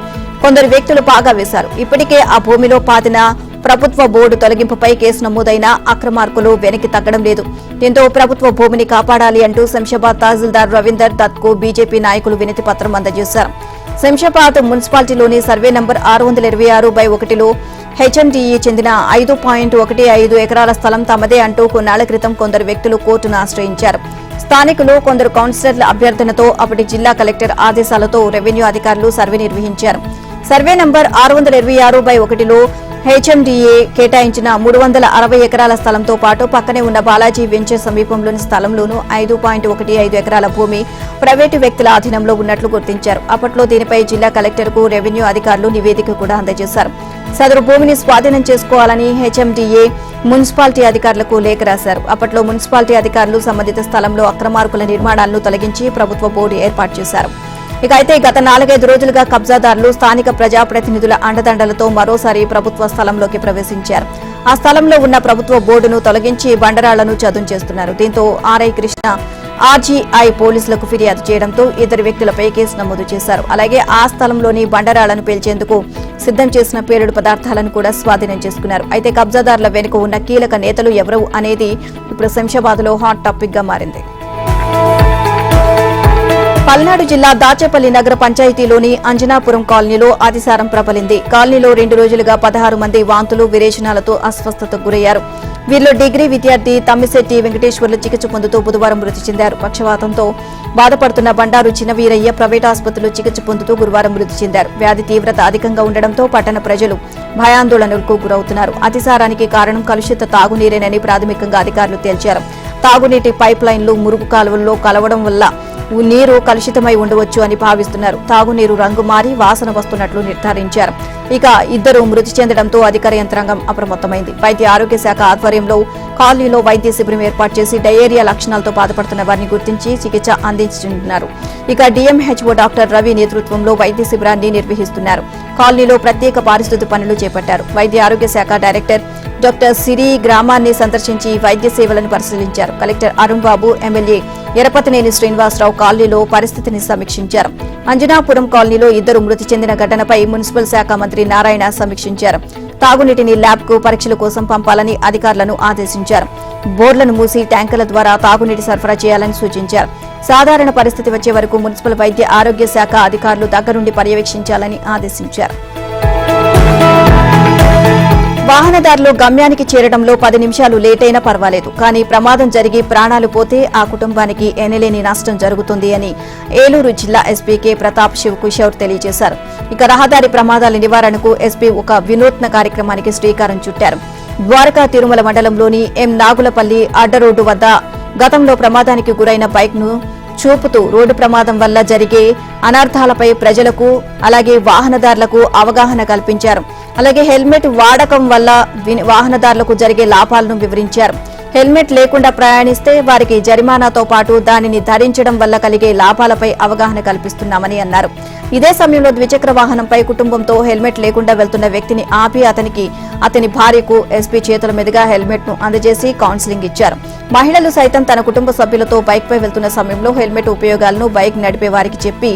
కొందరు వ్యక్తులు పాగా వేశారు. ఇప్పటికే ఆ భూమిలో పాతిన ప్రభుత్వ బోర్డు తొలగింపుపై కేసు నమోదైన అక్రమార్కులు వెనక్కి తగ్గడం లేదు. దీంతో ప్రభుత్వ భూమిని కాపాడాలి అంటూ శంషాబాద్ తహసీల్దార్ రవీందర్ దత్ కు బీజేపీ నాయకులు వినతి పత్రం అందజేశారు. శంషాబాద్ మున్సిపాలిటీలోని సర్వే నంబర్ 626/1లో HMDE చెందిన 5.15 ఎకరాల స్థలం తమదే అంటూ కొన్నాళ్ల క్రితం కొందరు వ్యక్తులు కోర్టును ఆశ్రయించారు. స్థానికులు కొందరు కౌన్సిలర్ల అభ్యర్థనతో అప్పటి జిల్లా కలెక్టర్ ఆదేశాలతో రెవెన్యూ అధికారులు సర్వే నిర్వహించారు. సర్వే నంబర్ 626/1లో HMDA కేటాయించిన 360 ఎకరాల స్థలంతో పాటు పక్కనే ఉన్న బాలాజీ వెంచర్ సమీపంలోని స్థలంలోనూ 5.15 ఎకరాల భూమి ప్రైవేటు వ్యక్తుల ఆధీనంలో ఉన్నట్లు గుర్తించారు. అప్పట్లో దీనిపై జిల్లా కలెక్టర్ కు రెవెన్యూ అధికారులు నివేదిక కూడా అందజేశారు. సదరు భూమిని స్వాధీనం చేసుకోవాలని HMDA మున్సిపాలిటీ అధికారులకు లేఖ రాశారు. అప్పట్లో మున్సిపాలిటీ అధికారులు సంబంధిత స్థలంలో అక్రమార్కుల నిర్మాణాలను తొలగించి ప్రభుత్వ బోర్డు ఏర్పాటు చేశారు. ఇక అయితే గత 4-5 రోజులుగా కబ్జాదారులు స్థానిక ప్రజాప్రతినిధుల అండదండలతో మరోసారి ప్రభుత్వ స్థలంలోకి ప్రవేశించారు. ఆ స్థలంలో ఉన్న ప్రభుత్వ బోర్డును తొలగించి బండరాళ్లను చదును చేస్తున్నారు. దీంతో RI కృష్ణ RGI పోలీసులకు ఫిర్యాదు చేయడంతో ఇద్దరు వ్యక్తులపై కేసు నమోదు చేశారు. అలాగే ఆ స్థలంలోని బండరాళ్లను పేల్చేందుకు సిద్ధం చేసిన పేలుడు పదార్థాలను కూడా స్వాధీనం చేసుకున్నారు. అయితే కబ్జాదారుల వెనుక ఉన్న కీలక నేతలు ఎవరు అనేది ఇప్పుడు శంషాబాద్ లో హాట్ టాపిక్ గా మారింది. పల్నాడు జిల్లా దాచేపల్లి నగర పంచాయతీలోని అంజనాపురం కాలనీలో అతిసారం ప్రబలింది. కాలనీలో 2 రోజులుగా 16 మంది వాంతులు విరేచనాలతో అస్వస్థతకు గురయ్యారు. వీరిలో డిగ్రీ విద్యార్థి తమ్మిశెట్టి వెంకటేశ్వర్లు చికిత్స పొందుతూ బుధవారం మృతి చెందారు. పక్షవాతంతో బాధపడుతున్న బండారు చిన్నవీరయ్య ప్రైవేట్ ఆసుపత్రిలో చికిత్స పొందుతూ గురువారం మృతి చెందారు. వ్యాధి తీవ్రత అధికంగా ఉండడంతో పట్టణ ప్రజలు భయాందోళనలకు గురవుతున్నారు. అతిసారానికి కారణం కలుషిత తాగునీరేనని ప్రాథమికంగా అధికారులు తేల్చారు. తాగునీటి పైప్ లైన్లు మురుగు కాలువల్లో కలవడం వల్ల నీరు కలుషితమై ఉండవచ్చు అని భావిస్తున్నారు. తాగునీరు రంగు మారి వాసన వస్తున్నట్లు నిర్ధారించారు. ఇక ఇద్దరు మృతి చెందడంతో అధికార యంత్రాంగం అప్రమత్తమైంది. వైద్య ఆరోగ్య శాఖ ఆధ్వర్యంలో కాలనీలో వైద్య శిబిరం ఏర్పాటు చేసి డయేరియా లక్షణాలతో బాధపడుతున్న వారిని గుర్తించి చికిత్స అందించుతున్నారు. ఇక డిఎంహెచ్ఓ డాక్టర్ రవి నేతృత్వంలో వైద్య శిబిరాన్ని నిర్వహిస్తున్నారు. కాలనీలో ప్రత్యేక పారిశుద్ధ్య పనులు చేపట్టారు. వైద్య ఆరోగ్య శాఖ డైరెక్టర్ డాక్టర్ సిరి గ్రామాన్ని సందర్శించి వైద్య సేవలను పరిశీలించారు. కలెక్టర్ అరుణ్ బాబు, ఎమ్మెల్యే ఎరపతినేని శ్రీనివాసరావు కాలనీలో పరిస్థితిని సమీక్షించారు. అంజనాపురం కాలనీలో ఇద్దరు మృతి చెందిన ఘటనపై మున్సిపల్ శాఖ మంత్రి నారాయణ సమీక్షించారు. తాగునీటిని ల్యాబ్కు పరీక్షల కోసం పంపాలని అధికారులను ఆదేశించారు. బోర్లను మూసి ట్యాంకర్ల ద్వారా తాగునీటి సరఫరా చేయాలని సూచించారు. సాధారణ పరిస్థితి వచ్చే వరకు మున్సిపల్ వైద్య ఆరోగ్య శాఖ అధికారులు దగ్గరుండి పర్యవేక్షించాలని ఆదేశించారు. వాహనదారులు గమ్యానికి చేరడంలో 10 నిమిషాలు లేటైనా పర్వాలేదు, కానీ ప్రమాదం జరిగి ప్రాణాలు పోతే ఆ కుటుంబానికి ఎనలేని నష్టం జరుగుతుంది అని ఏలూరు జిల్లా ఎస్పీ కె ప్రతాప్ శివకిషోర్ తెలియజేశారు. ఇక రహదారి ప్రమాదాల నివారణకు ఎస్పీ ఒక వినూత్న కార్యక్రమానికి శ్రీకారం చుట్టారు. ద్వారకా తిరుమల మండలంలోని ఎం నాగులపల్లి అడ్డ రోడ్డు వద్ద గతంలో ప్రమాదానికి గురైన బైక్ ను చూపుతూ రోడ్డు ప్రమాదం వల్ల జరిగే అనర్థాలపై ప్రజలకు అలాగే వాహనదారులకు అవగాహన కల్పించారు. అలాగే హెల్మెట్ వాడకం వల్ల వాహనదారులకు జరిగే లాభాలను వివరించారు. హెల్మెట్ లేకుండా ప్రయాణిస్తే వారికి జరిమానాతో పాటు దానిని ధరించడం వల్ల కలిగే లాభాలపై అవగాహన కల్పిస్తున్నామని అన్నారు. ఇదే సమయంలో ద్విచక్ర వాహనంపై కుటుంబంతో హెల్మెట్ లేకుండా వెళ్తున్న వ్యక్తిని ఆపి అతని భార్యకు ఎస్పీ చేతుల మీదుగా హెల్మెట్ ను అందజేసి కౌన్సిలింగ్ ఇచ్చారు. మహిళలు సైతం తన కుటుంబ సభ్యులతో బైక్ పై వెళ్తున్న సమయంలో హెల్మెట్ ఉపయోగాలను బైక్ నడిపే వారికి చెప్పి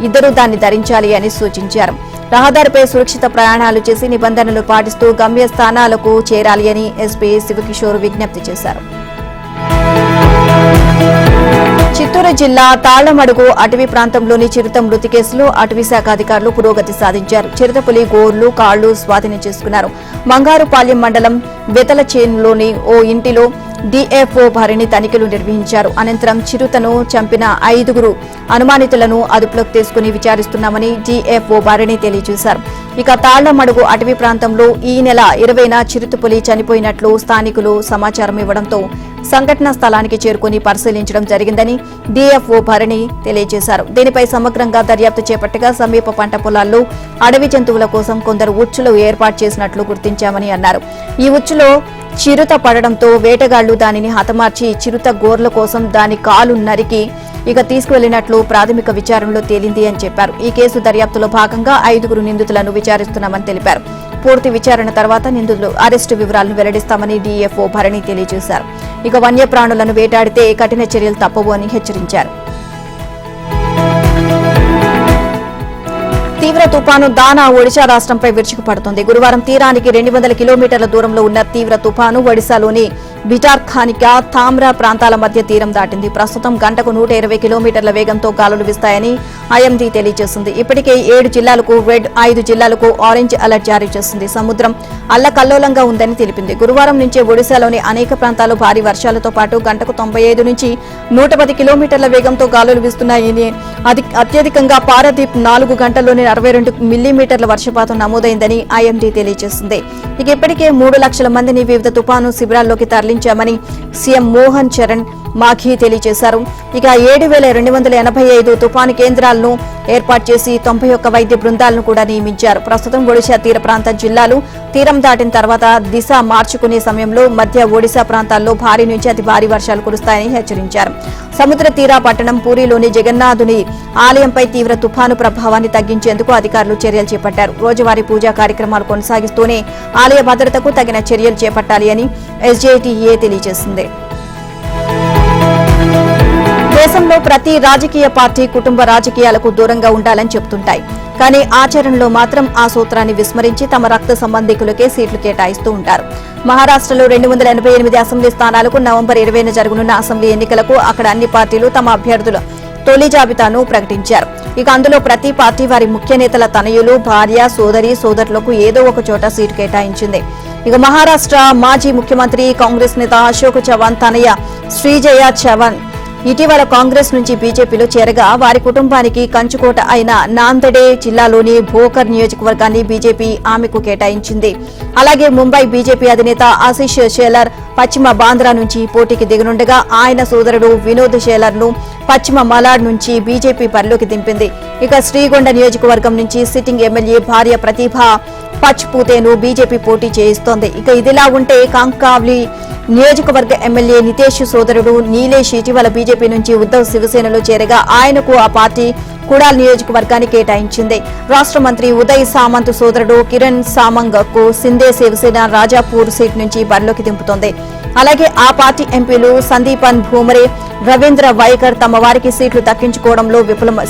ఇద్దరూ దాన్ని ధరించాలి అని సూచించారు. రహదారిపై సురక్షిత ప్రయాణాలు చేసి నిబంధనలు పాటిస్తూ గమ్యస్థానాలకు చేరాలి అని ఎస్పీ శివకిషోర్ విజ్ఞప్తి చేశారు. చిత్తూరు జిల్లా తాళ్లమడుగు అటవీ ప్రాంతంలోని చిరుత మృతి కేసులో అటవీ శాఖ అధికారులు పురోగతి సాధించారు. చిరుతపులి గోర్లు, కాళ్లు స్వాధీనం చేసుకున్నారు. మంగారుపాలెం మండలం బెతలచేనులోని ఓ ఇంటిలో డిఎఫ్ఓ భరణి తనిఖీలు నిర్వహించారు. అనంతరం చిరుతను చంపిన 5 అనుమానితులను అదుపులోకి తీసుకుని విచారిస్తున్నామని డిఎఫ్ఓ భరణి తెలియజేశారు. ఇక తాళ్లమడుగు అటవీ ప్రాంతంలో ఈ నెల 20న చిరుతపులి చనిపోయినట్లు స్థానికులు సమాచారం ఇవ్వడంతో సంఘటనా స్థలానికి చేరుకుని పరిశీలించడం జరిగిందని డిఎఫ్ఓ భరణి తెలియజేశారు. దీనిపై సమగ్రంగా దర్యాప్తు చేపట్టగా సమీప పంట పొలాల్లో అడవి జంతువుల కోసం కొందరు ఉచ్చులు ఏర్పాటు చేసినట్లు గుర్తించామని అన్నారు. ఈ ఉచ్చులో చిరుత పడడంతో వేటగాళ్లు దానిని హతమార్చి చిరుత గోర్ల కోసం దాని కాలు నరికి తీసుకువెళ్లినట్లు ప్రాథమిక విచారణలో తేలింది అని చెప్పారు. ఈ కేసు దర్యాప్తులో భాగంగా 5 నిందితులను విచారిస్తున్నామని తెలిపారు. పూర్తి విచారణ తర్వాత నిందితులు అరెస్టు వివరాలను వెల్లడిస్తామని డిఎఫ్ఓ భరణి తెలియజేశారు. వన్యప్రాణులను వేటాడితే కఠిన చర్యలు తప్పవు అని హెచ్చరించారు. తీవ్ర తుపాను దానా ఒడిశా రాష్ట్రంపై విరుచుకుపడుతుంది. గురువారం తీరానికి 200 కిలోమీటర్ల దూరంలో ఉన్న తీవ్ర తుపాను ఒడిశాలోని బిటార్ఖానికా, తామ్రా ప్రాంతాల మధ్య తీరం దాటింది. ప్రస్తుతం గంటకు 120 కిలోమీటర్ల వేగంతో గాలులు వీస్తాయని ఐఎండీ తెలియజేసింది. ఇప్పటికే 7 జిల్లాలకు రెడ్, 5 జిల్లాలకు ఆరెంజ్ అలర్ట్ జారీ చేసింది. సముద్రం అల్లకల్లోలంగా ఉందని తెలిపింది. గురువారం నుంచే ఒడిశాలోని అనేక ప్రాంతాలు భారీ వర్షాలతో పాటు గంటకు 95 నుంచి 110 కిలోమీటర్ల వేగంతో గాలులు వీస్తున్నాయని, అత్యధికంగా పారదీప్ 4 గంటల్లోనే 62 మిల్లీమీటర్ల వర్షపాతం నమోదైందని ఐఎండీ తెలియజేసింది. ఇప్పటికే 3 లక్షల మందిని వివిధ తుపాను శిబిరాల్లోకి తరలించామని సీఎం మోహన్ చరణ్ మాఘీ తెలియజేశారు. 7,285 తుపాను కేంద్రాలను ఏర్పాటు చేసి 91 వైద్య బృందాలను కూడా నియమించారు. ప్రస్తుతం ఒడిశా తీర ప్రాంత జిల్లాలు తీరం దాటిన తర్వాత దిశ మార్చుకునే సమయంలో మధ్య ఒడిశా ప్రాంతాల్లో భారీ నుంచి అతి భారీ వర్షాలు కురుస్తాయని హెచ్చరించారు. సముద్ర తీర పట్టణం పూరిలోని జగన్నాథుని ఆలయంపై తీవ్ర తుఫాను ప్రభావాన్ని తగ్గించేందుకు అధికారులు చర్యలు చేపట్టారు. రోజువారీ పూజా కార్యక్రమాలు కొనసాగిస్తూనే ఆలయ భద్రతకు తగిన చర్యలు చేపట్టాలి అని ఎస్జేటీఏ తెలియజేసింది. దేశంలో ప్రతి రాజకీయ పార్టీ కుటుంబ రాజకీయాలకు దూరంగా ఉండాలని చెబుతుంటాయి. కానీ ఆచరణలో మాత్రం ఆ సూత్రాన్ని విస్మరించి తమ రక్త సంబంధికులకే సీట్లు కేటాయిస్తూ ఉంటారు. మహారాష్ట్రలో 288 అసెంబ్లీ స్థానాలకు నవంబర్ 20న జరగనున్న అసెంబ్లీ ఎన్నికలకు అక్కడ అన్ని పార్టీలు తమ అభ్యర్థుల తొలి జాబితాను ప్రకటించారు. అందులో ప్రతి పార్టీ వారి ముఖ్య నేతల తనయులు, భార్య, సోదరి, సోదరులకు ఏదో ఒక చోట సీటు కేటాయించింది. మహారాష్ట్ర మాజీ ముఖ్యమంత్రి కాంగ్రెస్ నేత అశోక్ చవాన్ తనయ శ్రీజయ చవాన్ ఇటీవల కాంగ్రెస్ నుంచి బీజేపీలో చేరగా వారి కుటుంబానికి కంచుకోట అయిన నాందేడ్ జిల్లాలోని భోకర్ నియోజకవర్గాన్ని బీజేపీ ఆమెకు కేటాయించింది. అలాగే ముంబై బీజేపీ అధినేత ఆశీష్ షేలర్ పశ్చిమ బాంద్రా నుంచి పోటీకి దిగనుండగా ఆయన సోదరుడు వినోద్ షేలర్ ను పశ్చిమ మలాడ్ నుంచి బీజేపీ బరిలోకి దింపింది. శ్రీగొండ నియోజకవర్గం నుంచి సిట్టింగ్ ఎమ్మెల్యే భార్య ప్రతిభ పచ్పూతేను బీజేపీ పోటీ చేయిస్తోంది. ఇక ఇదిలా ఉంటే కాంకావ్లి నియోజకవర్గ ఎమ్మెల్యే నితేష్ సోదరుడు నీలేష్ ఇటీవల బీజేపీ నుంచి ఉద్దవ్ శివసేనలో చేరగా ఆయనకు ఆ పార్టీ కుడాల్ నియోజకవర్గాన్ని కేటాయించింది. రాష్ట్ర మంత్రి ఉదయ్ సామంత్ సోదరుడు కిరణ్ సామంగ్ కు సిందే శివసేన రాజాపూర్ సీట్ నుంచి బరిలోకి దింపుతోంది. అలాగే ఆ పార్టీ ఎంపీలు సందీపన్ భూమరే, రవీంద్ర వైకర్ తమ వారికి సీట్లు దక్కించుకోవడంలో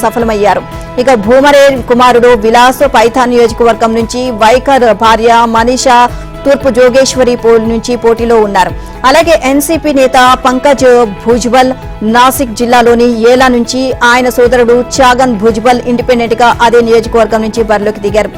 సఫలమయ్యారు. ఇక భూమరే కుమారుడు విలాస్ పైథాన్ నియోజకవర్గం నుంచి, వైకర్ భార్య మనీషా తూర్పు జోగేశ్వరి నుంచి పోటీలో ఉన్నారు. అలాగే ఎన్సీపీ నేత పంకజ్ భుజ్బల్ నాసిక్ జిల్లాలోని ఏలా నుంచి, ఆయన సోదరుడు చాగన్ భుజ్బల్ ఇండిపెండెంట్ గా అదే నియోజకవర్గం నుంచి బరిలోకి దిగారు.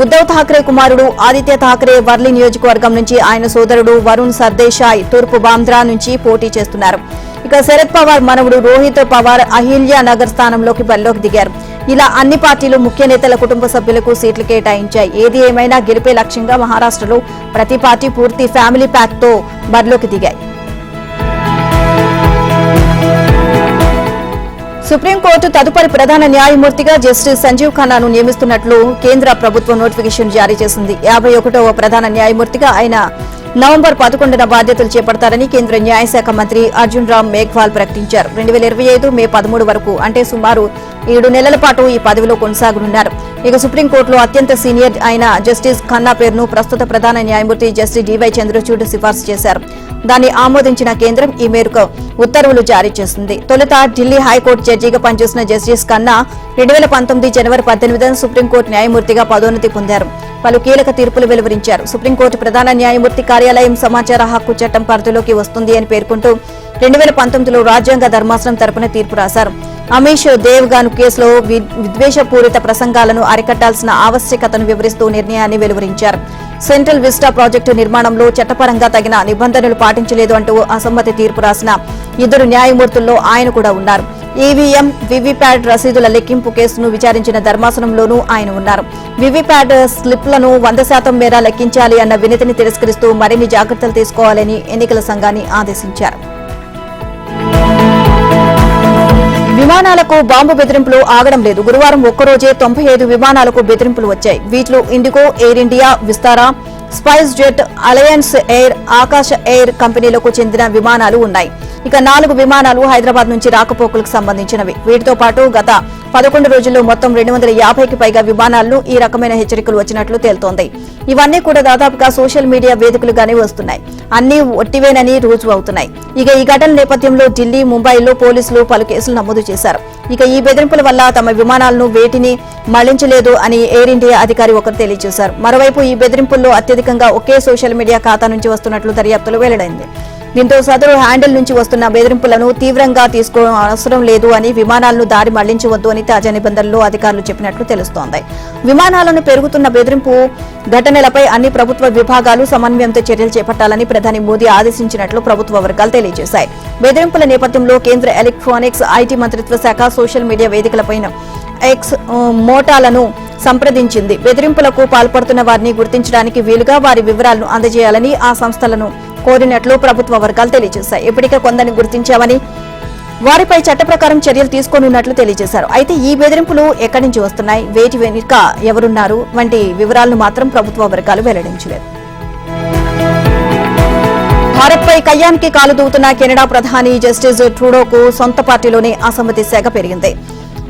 ఉద్దవ్ ఠాక్రే కుమారుడు ఆదిత్య ఠాక్రే వర్లీ నియోజకవర్గం నుంచి, ఆయన సోదరుడు వరుణ్ సర్దేశాయ్ తూర్పు బాంద్రా నుంచి పోటీ చేస్తున్నారు. ఇక శరద్ పవార్ మనవడు రోహిత్ పవార్ అహిల్యా నగర్ స్థానంలోకి బరిలోకి దిగారు. ఇలా అన్ని పార్టీలు ముఖ్య నేతల కుటుంబ సభ్యులకు సీట్లు కేటాయించాయి. ఏది ఏమైనా గెలిపే లక్ష్యంగా మహారాష్ట్రలో ప్రతి పార్టీ పూర్తి ఫ్యామిలీ ప్యాక్ తో బరిలోకి దిగాయి. సుప్రీంకోర్టు తదుపరి ప్రధాన న్యాయమూర్తిగా జస్టిస్ సంజీవ్ ఖన్నాను నియమిస్తున్నట్లు కేంద్ర ప్రభుత్వం నోటిఫికేషన్ జారీ చేసింది. 51వ ప్రధాన న్యాయమూర్తిగా ఆయన నవంబర్ 11న బాధ్యతలు చేపడతారని కేంద్ర న్యాయశాఖ మంత్రి అర్జున్ రామ్ మేఘ్వాల్ ప్రకటించారు. 2025 మే 13 వరకు అంటే సుమారు 7 నెలల పాటు ఈ పదవిలో కొనసాగనున్నారు. ఇక సుప్రీంకోర్టులో అత్యంత సీనియర్ అయిన జస్టిస్ ఖన్నా పేరును ప్రస్తుత ప్రధాన న్యాయమూర్తి జస్టిస్ డివై చంద్రచూడ్ సిఫార్సు చేశారు. దాన్ని ఆమోదించిన కేంద్రం ఈ మేరకు ఉత్తర్వులు జారీ చేసింది. తొలుత ఢిల్లీ హైకోర్టు జడ్జిగా పనిచేసిన జస్టిస్ ఖన్నా 2019 జనవరి 18న సుప్రీంకోర్టు న్యాయమూర్తిగా పదోన్నతి పొందారు. పలు కీలక తీర్పులు వెలువరించారు. సుప్రీంకోర్టు ప్రధాన న్యాయమూర్తి కార్యాలయం సమాచార హక్కు చట్టం పరిధిలోకి వస్తుంది అని పేర్కొంటూ 2019లో రాజ్యాంగ ధర్మాసనం తరపున తీర్పు రాశారు. అమీష్ దేవ్గాన్ కేసులో విద్వేషపూరిత ప్రసంగాలను అరికట్టాల్సిన ఆవశ్యకతను వివరిస్తూ నిర్ణయాన్ని వెలువరించారు. సెంట్రల్ విస్టా ప్రాజెక్టు నిర్మాణంలో చట్టపరంగా తగిన నిబంధనలు పాటించలేదు అంటూ అసమ్మతి తీర్పు రాసిన 2 న్యాయమూర్తుల్లో ఆయన కూడా ఉన్నారు. ఈవీఎం వివిప్యాట్ రసీదుల లెక్కింపు కేసును విచారించిన ధర్మాసనంలోనూ ఆయన ఉన్నారు. వివిప్యాట్ స్లిప్లను 100% మేర లెక్కించాలి అన్న వినతిని తిరస్కరిస్తూ మరిన్ని జాగ్రత్తలు తీసుకోవాలని ఎన్నికల సంఘాన్ని ఆదేశించారు. విమానాలకు బాంబు బెదిరింపులు ఆగడం లేదు. గురువారం ఒక్కరోజే 95 విమానాలకు బెదిరింపులు వచ్చాయి. వీటిలో IndiGo, air India, Vistara, spice jet, alliance air, ఆకాశ ఎయిర్ కంపెనీలకు చెందిన విమానాలు ఉన్నాయి. ఇక 4 విమానాలు హైదరాబాద్ నుంచి రాకపోకలకు సంబంధించినవి. వీటితో పాటు గత 11 రోజుల్లో మొత్తం 250కి పైగా విమానాలను ఈ రకమైన హెచ్చరికలు వచ్చినట్లు తేలుతోంది. ఇవన్నీ కూడా దాదాపుగా సోషల్ మీడియా వేదికలుగానే వస్తున్నాయి. అన్ని ఒట్టివేనని రుజువు అవుతున్నాయి. ఇక ఈ ఘటన నేపథ్యంలో ఢిల్లీ, ముంబైలో పోలీసులు పలు కేసులు నమోదు చేశారు. ఇక ఈ బెదిరింపుల వల్ల తమ విమానాలను వేటిని మళ్లించలేదు అని ఎయిర్ ఇండియా అధికారి ఒకరు తెలియజేశారు. మరోవైపు ఈ బెదిరింపుల్లో అత్యధికంగా ఒకే సోషల్ మీడియా ఖాతా నుంచి వస్తున్నట్లు దర్యాప్తులో వెల్లడైంది. దీంతో సదరు హ్యాండిల్ నుంచి వస్తున్న బెదిరింపులను తీవ్రంగా తీసుకోవడం అవసరం లేదు అని, విమానాలను దారి మళ్లించవద్దు అని తాజా నిబంధనల్లో అధికారులు చెప్పినట్లు తెలుస్తోంది. విమానాలను పెరుగుతున్న బెదిరింపు ఘటనలపై అన్ని ప్రభుత్వ విభాగాలు సమన్వయంతో చర్యలు చేపట్టాలని ప్రధాని మోదీ ఆదేశించినట్లు ప్రభుత్వ వర్గాలు తెలియజేశాయి. బెదిరింపుల నేపథ్యంలో కేంద్ర ఎలక్ట్రానిక్స్, ఐటీ మంత్రిత్వ శాఖ సోషల్ మీడియా వేదికలపైన ఎక్స్ మోటాలను సంప్రదించింది. బెదిరింపులకు పాల్పడుతున్న వారిని గుర్తించడానికి వీలుగా వారి వివరాలను అందజేయాలని ఆ సంస్థలను కోరినట్లు ప్రభుత్వ వర్గాలు తెలియజేశాయి. ఇప్పటికే కొందరిని గుర్తించామని, వారిపై చట్ట ప్రకారం చర్యలు తీసుకోనున్నట్లు తెలియజేశారు. అయితే ఈ బెదిరింపులు ఎక్కడి నుంచి వస్తున్నాయి, వేటి వెనుక ఎవరున్నారు వంటి వివరాలను మాత్రం ప్రభుత్వ వర్గాలు వెల్లడించలేదు. భారత్పై కయ్యానికి కాలు దూవుతున్న కెనడా ప్రధాని జస్టిస్ ట్రూడోకు సొంత పార్టీలోనే అసమ్మతి శాఖ పెరిగింది.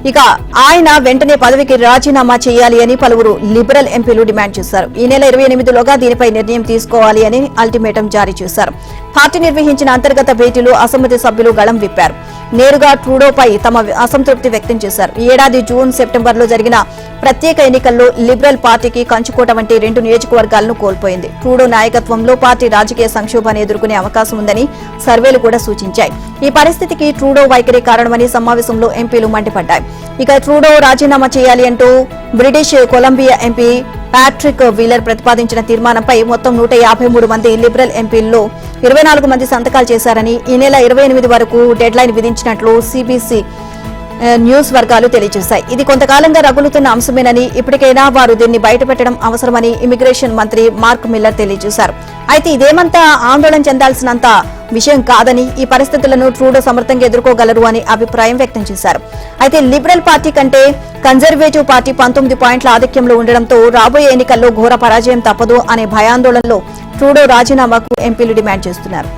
ఇక ఆయన వెంటనే పదవికి రాజీనామా చేయాలి అని పలువురు లిబరల్ ఎంపీలు డిమాండ్ చేశారు. ఈ నెల 28లోగా దీనిపై నిర్ణయం తీసుకోవాలి అని అల్టిమేటం జారీ చేశారు. పార్టీ నిర్వహించిన అంతర్గత భేటీలో అసమ్మతి సభ్యులు గళం విప్పారు. నేరుగా ట్రూడోపై తమ అసంతృప్తి వ్యక్తం చేశారు. ఈ ఏడాది జూన్, సెప్టెంబర్లో జరిగిన ప్రత్యేక ఎన్నికల్లో లిబరల్ పార్టీకి కంచుకోట వంటి 2 నియోజకవర్గాలను కోల్పోయింది. ట్రూడో నాయకత్వంలో పార్టీ రాజకీయ సంక్షోభాన్ని ఎదుర్కొనే అవకాశం ఉందని సర్వేలు కూడా సూచించాయి. ఈ పరిస్థితికి ట్రూడో వైఖరి కారణమని సమావేశంలో ఎంపీలు మండిపడ్డాయి. ఇక ట్రూడో రాజీనామా చేయాలి అంటూ British Columbia MP Patrick wheeler ప్రతిపాదించిన తీర్మానంపై మొత్తం 153 మంది లిబరల్ ఎంపీల్లో 24 మంది సంతకాలు చేశారని, ఈ నెల 28 వరకు డెడ్లైన్ విధించినట్లు సిబిసి న్యూస్ వర్గాలు తెలియజేశాయి. ఇది కొంతకాలంగా రగులుతున్న అంశమేనని, ఇప్పటికైనా వారు దీన్ని బయటపెట్టడం అవసరమని ఇమిగ్రేషన్ మంత్రి మార్క్ మిల్లర్ తెలియజేశారు. అయితే ఇదేమంతా ఆందోళన చెందాల్సినంత విషయం కాదని, ఈ పరిస్థితులను ట్రూడో సమర్థంగా ఎదుర్కోగలరు అని అభిప్రాయం వ్యక్తం చేశారు. అయితే లిబరల్ పార్టీ కంటే కన్జర్వేటివ్ పార్టీ 19 పాయింట్ల ఆధిక్యంలో ఉండడంతో రాబోయే ఎన్నికల్లో ఘోర పరాజయం తప్పదు అనే భయాందోళనలో ట్రూడో రాజీనామాకు ఎంపీలు డిమాండ్ చేస్తున్నారు.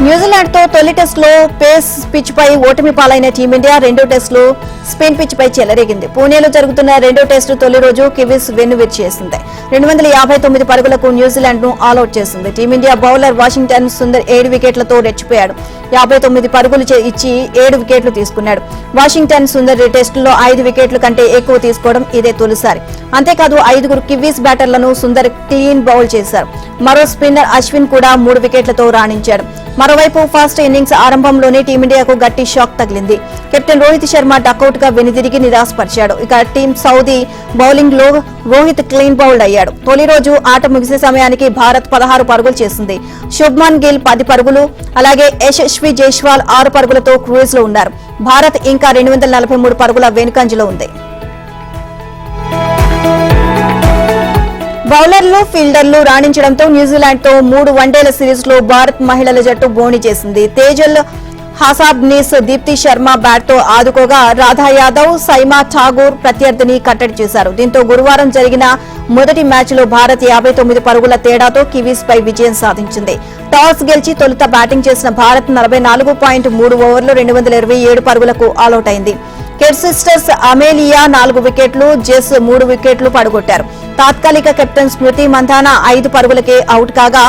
న్యూజిలాండ్ తో తొలి టెస్టులో పేస్ పిచ్ పై ఓటమి పాలైన టీమిండియా రెండో టెస్టులో స్పిన్ పిచ్ పై చెలరేగింది. పూణేలో జరుగుతున్న రెండో టెస్టు తొలి రోజు కివీస్ వెన్నువిరి చేసింది. 259 పరుగులకు న్యూజిలాండ్ ను ఆల్అౌట్ చేసింది. Team India bowler Washington Sundar 7 వికెట్లతో రెచ్చిపోయాడు. 59 పరుగులు ఇచ్చి 7 వికెట్లు తీసుకున్నాడు. వాషింగ్టన్ సుందర్ టెస్టులో 5 వికెట్ల కంటే ఎక్కువ తీసుకోవడం ఇదే తొలిసారి. అంతేకాదు 5 కివీస్ బ్యాటర్లను సుందర్ క్లీన్ బౌల్ చేశారు. మరో స్పిన్నర్ అశ్విన్ కూడా 3 వికెట్లతో రాణించాడు. మరోవైపు ఫస్ట్ ఇన్నింగ్స్ ఆరంభంలోనే టీమిండియాకు గట్టి షాక్ తగిలింది. కెప్టెన్ రోహిత్ శర్మ డకౌట్ గా వెనుదిరిగి నిరాశపరిచాడు. ఇక టీం సౌదీ బౌలింగ్ లో రోహిత్ క్లీన్ బౌల్డ్ అయ్యాడు. తొలి రోజు ఆట ముగిసే సమయానికి భారత్ 16 పరుగులు చేసింది. శుభ్మన్ గిల్ 10 పరుగులు, అలాగే యశస్వి జైస్వాల్ 6 పరుగులతో క్రూజ్ లో ఉన్నారు. భారత్ ఇంకా 243 పరుగుల వెనుకంజలో ఉంది. బౌలర్లు, ఫీల్డర్లు రాణించడంతో న్యూజిలాండ్ తో 3 వన్డేల సిరీస్ లో భారత్ మహిళల జట్టు బోణి చేసింది. తేజల్ హసాబ్నీస్ దీప్తి శర్మ బ్యాట్ తో ఆదుకోగా రాధా యాదవ్, సైమా ఠాగూర్ ప్రత్యర్థిని కట్టడి చేశారు. దీంతో గురువారం జరిగిన మొదటి మ్యాచ్ లో భారత్ 59 పరుగుల తేడాతో కివీస్ పై విజయం సాధించింది. టాస్ గెలిచి తొలుత బ్యాటింగ్ చేసిన భారత్ 44.3 ఓవర్లో 227 పరుగులకు ఆల్అౌట్ అయింది. కెట్ సిస్టర్స్ అమేలియా 4 వికెట్లు, జెస్ 3 వికెట్లు పడగొట్టారు. తాత్కాలిక కెప్టెన్ స్మృతి మంధానా 5 పరుగులకే అవుట్ కాగా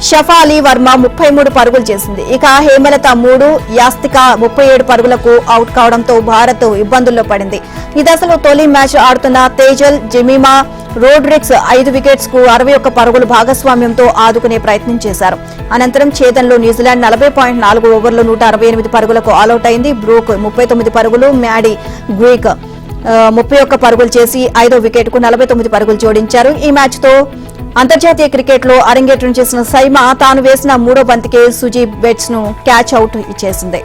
షఫాలి వర్మ 33 పరుగులు చేసింది. ఇక హేమలత 3, యాస్తిక 37 పరుగులకు అవుట్ కావడంతో భారత్ ఇబ్బందుల్లో పడింది. ఈ దశలో తొలి మ్యాచ్ ఆడుతున్న తేజల్, జెమిమా రోడ్రిక్స్ 5 వికెట్స్ కు 61 పరుగులు భాగస్వామ్యంతో ఆదుకునే ప్రయత్నం చేశారు. అనంతరం ఛేదన్లో న్యూజిలాండ్ 40.4 ఓవర్లో 168 పరుగులకు ఆల్అౌట్ అయింది. బ్రూక్ 39 పరుగులు, మ్యాడీ గ్రీక్ 31 పరుగులు చేసి 5వ వికెట్ కు 49 పరుగులు జోడించారు. ఈ మ్యాచ్ తో అంతర్జాతీయ క్రికెట్ లో అరంగేట్రం చేసిన సైమా తాను వేసిన 3వ బంతికే సుజీ బెట్స్ ను క్యాచ్ అవుట్ ఇచ్చేసింది.